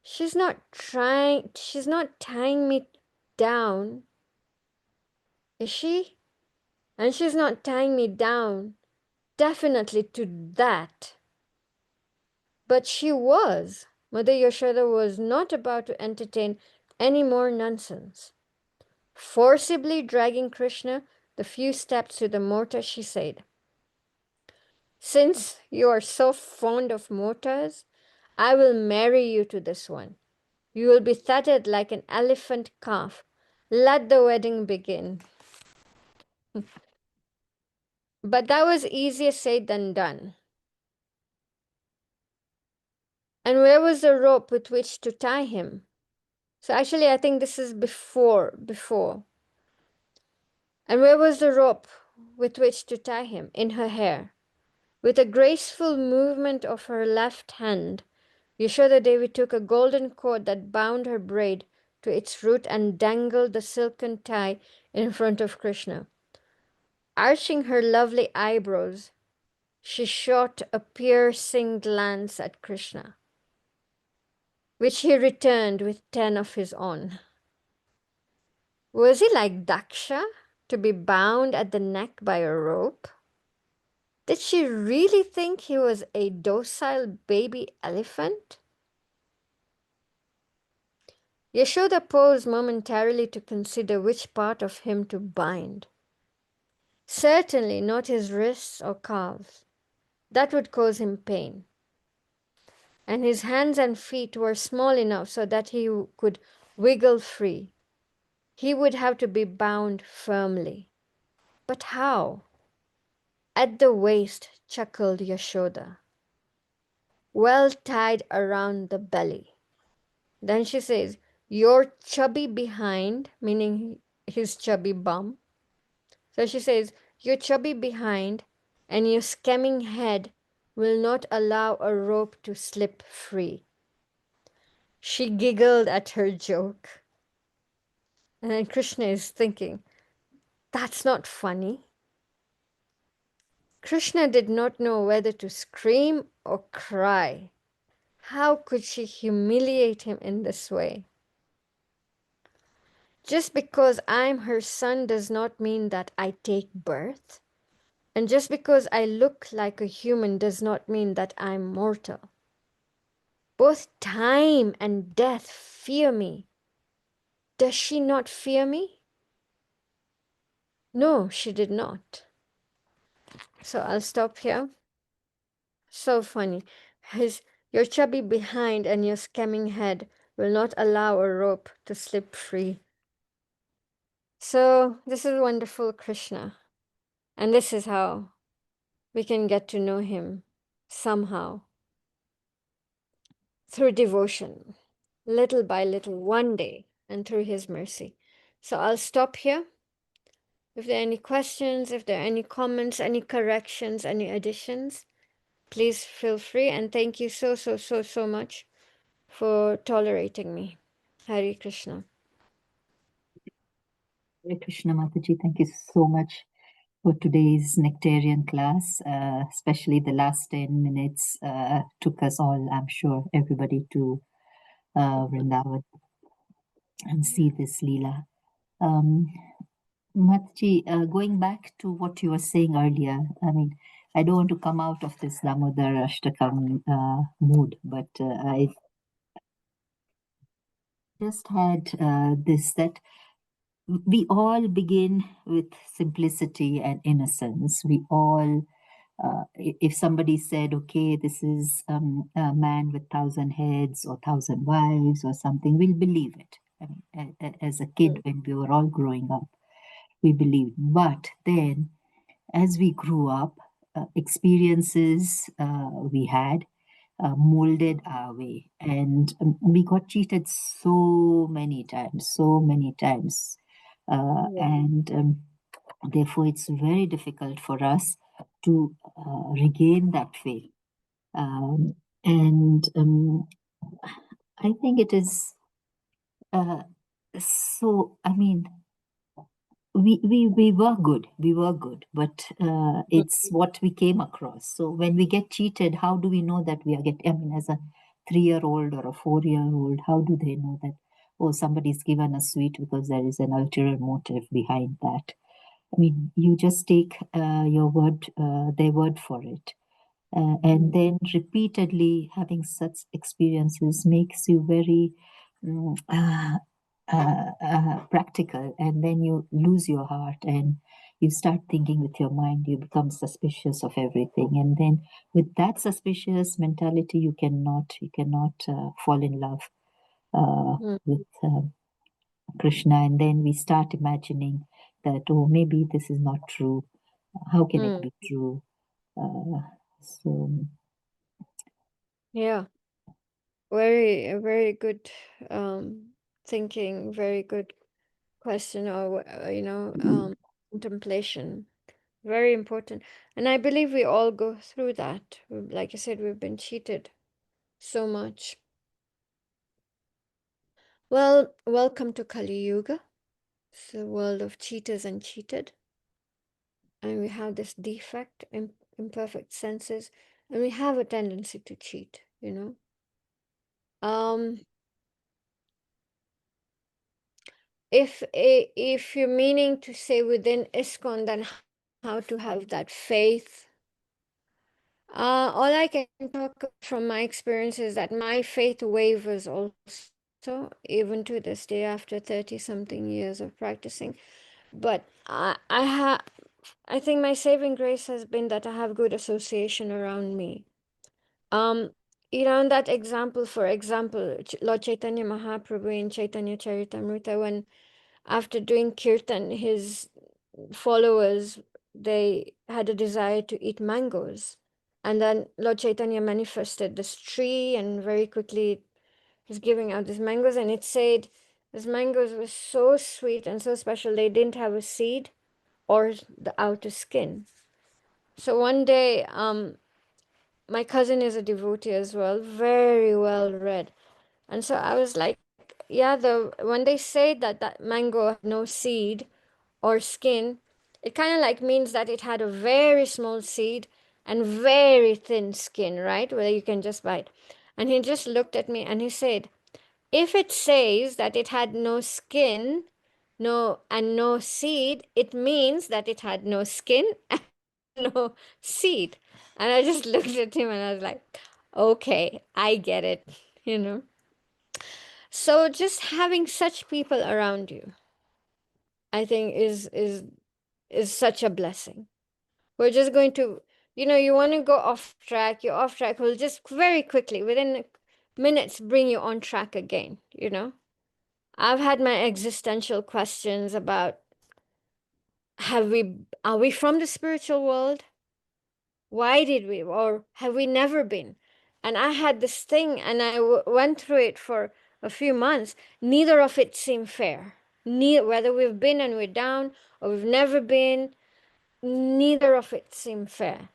she's not tying me down, is she? And she's not tying me down definitely to that. But she was. Mother Yashoda was not about to entertain any more nonsense. Forcibly dragging Krishna the few steps to the mortar, she said, "Since you are so fond of mortars, I will marry you to this one. You will be fatted like an elephant calf. Let the wedding begin." But that was easier said than done. And where was the rope with which to tie him? So actually, I think this is before. And where was the rope with which to tie him? In her hair. With a graceful movement of her left hand, Yashoda Devi took a golden cord that bound her braid to its root and dangled the silken tie in front of Krishna. Arching her lovely eyebrows, she shot a piercing glance at Krishna, which he returned with 10 of his own. Was he like Daksha, to be bound at the neck by a rope? Did she really think he was a docile baby elephant? Yashoda paused momentarily to consider which part of him to bind. Certainly not his wrists or calves. That would cause him pain. And his hands and feet were small enough so that he could wiggle free. He would have to be bound firmly. But how? At the waist, chuckled Yashoda. Well tied around the belly. Then she says, your chubby behind, meaning his chubby bum. So she says, your chubby behind and your skimming head will not allow a rope to slip free. She giggled at her joke. And then Krishna is thinking, that's not funny. Krishna did not know whether to scream or cry. How could she humiliate him in this way? Just because I'm her son does not mean that I take birth. And just because I look like a human does not mean that I'm mortal. Both time and death fear me. Does she not fear me? No, she did not. So I'll stop here. So funny. Your chubby behind and your scamming head will not allow a rope to slip free. So this is wonderful Krishna. And this is how we can get to know him somehow through devotion, little by little, one day, and through his mercy. So I'll stop here. If there are any questions, if there are any comments, any corrections, any additions, please feel free. And thank you so much for tolerating me. Hare Krishna. Hare Krishna Mataji, thank you so much for today's nectarian class, especially the last 10 minutes took us all, I'm sure, everybody to Vrindavan and see this Leela. Mataji, going back to what you were saying earlier, I mean, I don't want to come out of this Damodar Ashtakam mood, but I just had this that we all begin with simplicity and innocence. We all, if somebody said, okay, this is a man with 1,000 heads or 1,000 wives or something, we'll believe it. I mean, as a kid, when we were all growing up, we believed. But then, as we grew up, experiences we had molded our way, and we got cheated so many times, so many times, Yeah. and therefore it's very difficult for us to regain that faith. Um, and I think it is uh, so. I mean, we were good, but it's what we came across. So when we get cheated, how do we know that we are getting? I mean, as a 3-year-old or a 4-year-old, how do they know that? Oh, somebody's given us sweet because there is an ulterior motive behind that. I mean, you just take your word, their word for it. And then repeatedly having such experiences makes you very practical, and then you lose your heart and you start thinking with your mind. You become suspicious of everything, and then with that suspicious mentality, you cannot fall in love with Krishna, and then we start imagining that, oh, maybe this is not true. How can it be true? uh, so Yeah. Very good thinking, very good question, or contemplation. Very important. And I believe we all go through that. Like I said, we've been cheated so much. Well, welcome to Kali Yuga. It's the world of cheaters and cheated. And we have this defect, imperfect senses, and we have a tendency to cheat. Um, if you're meaning to say within ISKCON, then how to have that faith. All I can talk from my experience is that my faith wavers also, even to this day after 30-something years of practicing. But I think my saving grace has been that I have good association around me. Um, in that example, for example, Lord Chaitanya Mahaprabhu in Chaitanya Charitamrita, when after doing kirtan, his followers, they had a desire to eat mangoes. And then Lord Chaitanya manifested this tree, and very quickly was giving out these mangoes. And it said these mangoes were so sweet and so special, they didn't have a seed or the outer skin. So one day, my cousin is a devotee as well, very well read. And so I was like, yeah, when they say that mango had no seed or skin, it kind of like means that it had a very small seed and very thin skin, right? Where you can just bite. And he just looked at me and he said, if it says that it had no skin, no seed, it means that it had no skin and no seed. And I just looked at him and I was like, okay, I get it, you know. So just having such people around you, I think is such a blessing. We're just going to, you want to go off track, you're off track, we'll just very quickly, within minutes, bring you on track again. I've had my existential questions about, are we from the spiritual world? Why did we, or have we never been? And I had this thing, and I went through it for a few months. Neither of it seemed fair. Whether we've been and we're down, or we've never been, neither of it seemed fair.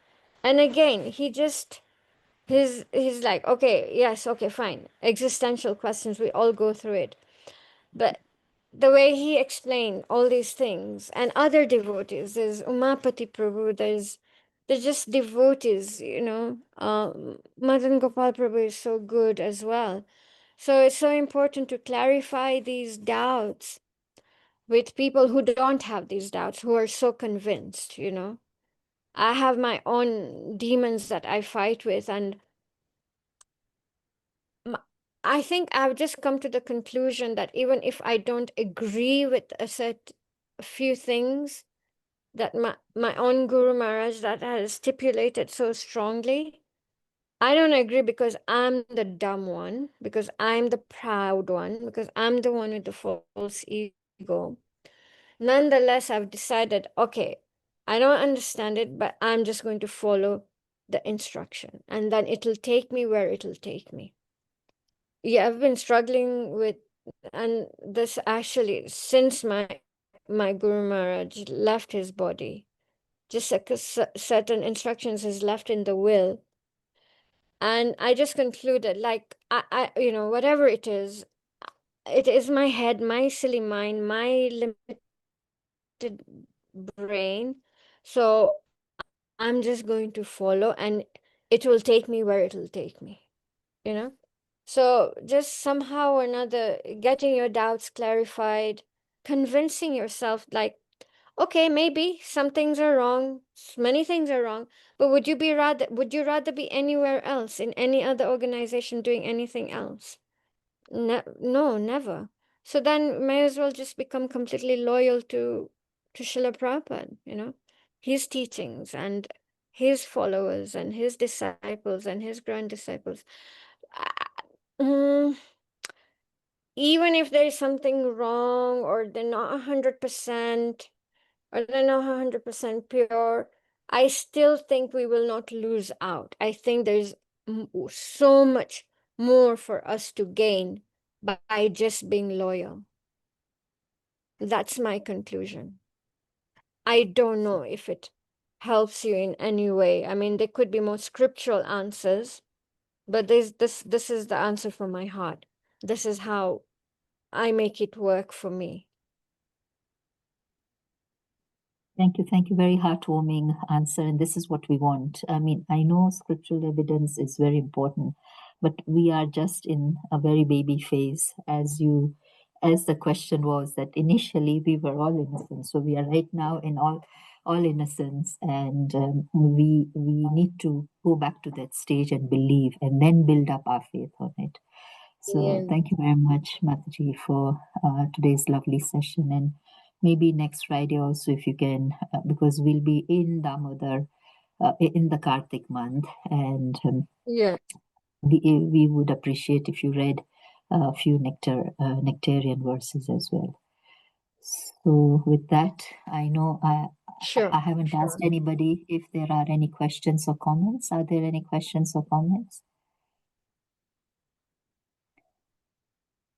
And again, he's like, okay, yes, okay, fine. Existential questions, we all go through it. But the way he explained all these things, and other devotees, there's Umapati Prabhu, there's just devotees. Madan Gopal Prabhu is so good as well. So it's so important to clarify these doubts with people who don't have these doubts, who are so convinced. I have my own demons that I fight with, and I think I've just come to the conclusion that even if I don't agree with a few things that my own Guru Maharaj that has stipulated so strongly, I don't agree because I'm the dumb one, because I'm the proud one, because I'm the one with the false ego. Nonetheless, I've decided, okay, I don't understand it, but I'm just going to follow the instruction, and then it'll take me where it'll take me. Yeah, I've been struggling with, and this actually since my Guru Maharaj left his body, just certain instructions is left in the will, and I just concluded, like, whatever it is my head, my silly mind, my limited brain. So I'm just going to follow, and it will take me where it'll take me, you know? So just somehow or another, getting your doubts clarified, convincing yourself, like, okay, maybe some things are wrong, many things are wrong, but would you rather be anywhere else in any other organization doing anything else? No, never. So then may as well just become completely loyal to Srila Prabhupada, his teachings and his followers and his disciples and his grand disciples. Ah, mm, Even if there's something wrong, or they're not 100%, or they're not 100% pure, I still think we will not lose out. I think there's so much more for us to gain by just being loyal. That's my conclusion. I don't know if it helps you in any way. I mean, there could be more scriptural answers, but this is the answer from my heart. This is how I make it work for me. Thank you. Very heartwarming answer. And this is what we want. I mean, I know scriptural evidence is very important, but we are just in a very baby phase, as the question was that initially we were all innocent. So we are right now in all innocence, and we need to go back to that stage and believe, and then build up our faith on it. So Yeah. thank you very much, Mataji, for today's lovely session. And maybe next Friday also, if you can, because we'll be in Damodar in the Kartik month, and Yeah. we would appreciate if you read a few nectarian verses as well. So with that, I know Sure. I haven't asked anybody if there are any questions or comments. Are there any questions or comments?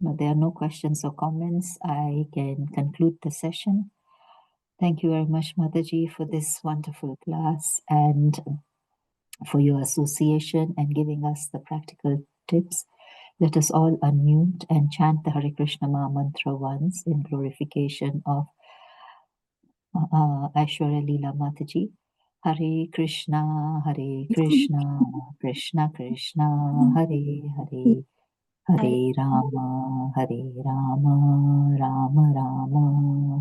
No, there are no questions or comments. I can conclude the session. Thank you very much, Mataji, for this wonderful class and for your association and giving us the practical tips. Let us all unmute and chant the Hare Krishna Maha Mantra once in glorification of Aishwarya Lila Mataji. Hare Krishna, Krishna Krishna, Hare Hare. Hare Rama, Rama Rama,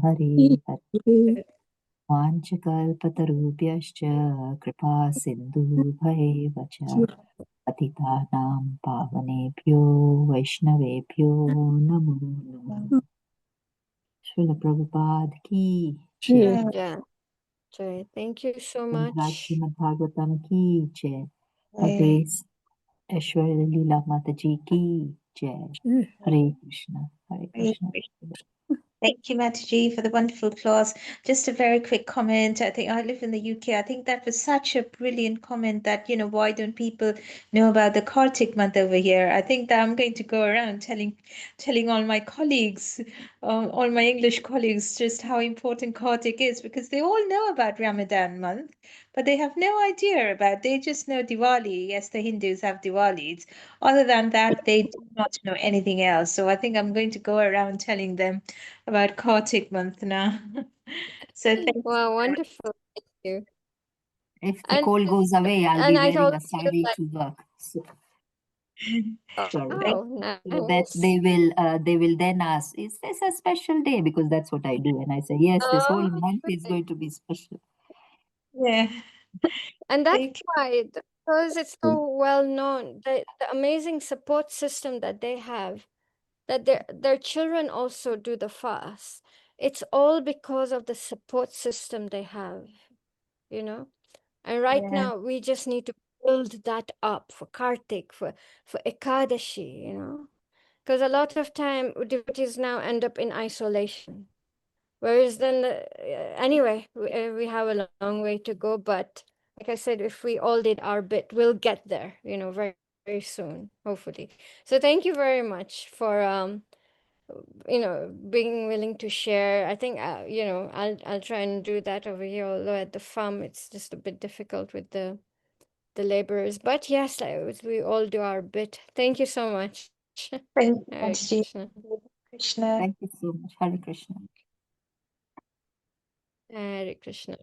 Hare Hare. वाञ्छकल्पतरुभ्यश्च कृपा सिन्धुभैव च पतितानां पावनेभ्यो वैष्णवेभ्यो नमो नमः। Srila Prabhupada ki jai. Yeah. Jai. Thank you so Srimad much. Srimad Bhagavatam ki jai. Her Grace Aishwarya Leela Mataji ki jai. Hare Krishna, Hare Krishna. Thank you, Mataji, for the wonderful class. Just a very quick comment. I think I live in the UK. I think that was such a brilliant comment that, why don't people know about the Kartik month over here? I think that I'm going to go around telling all my colleagues, all my English colleagues, just how important Kartik is, because they all know about Ramadan month, but they have no idea they just know Diwali. Yes, the Hindus have Diwalis. Other than that, they do not know anything else. So I think I'm going to go around telling them about Kartik month now. So thanks. Wow, wonderful. Thank you. If the And cold goes away, I'll and be I wearing a also feel sari like, to work. So, sorry. Thank, oh, So that nice. they will then ask, is this a special day? Because that's what I do. And I say, yes, this whole Oh, month is right. going to be special. yeah. And that's Thank why, because it's so well known, the amazing support system that they have, that their children also do the fast. It's all because of the support system they have, you know. And right yeah. now, we just need to be build that up for Kartik, for Ekadashi, you know, because a lot of time devotees now end up in isolation. Whereas then, anyway, we have a long way to go. But like I said, if we all did our bit, we'll get there, you know, very, very soon, hopefully. So thank you very much for, you know, being willing to share. I think, you know, I'll try and do that over here. Although at the farm, it's just a bit difficult with the laborers. But yes, we all do our bit. Thank you so much. Thank you, Hare Mataji. Krishna. Krishna. Thank you so much. Hare Krishna. Hare Krishna.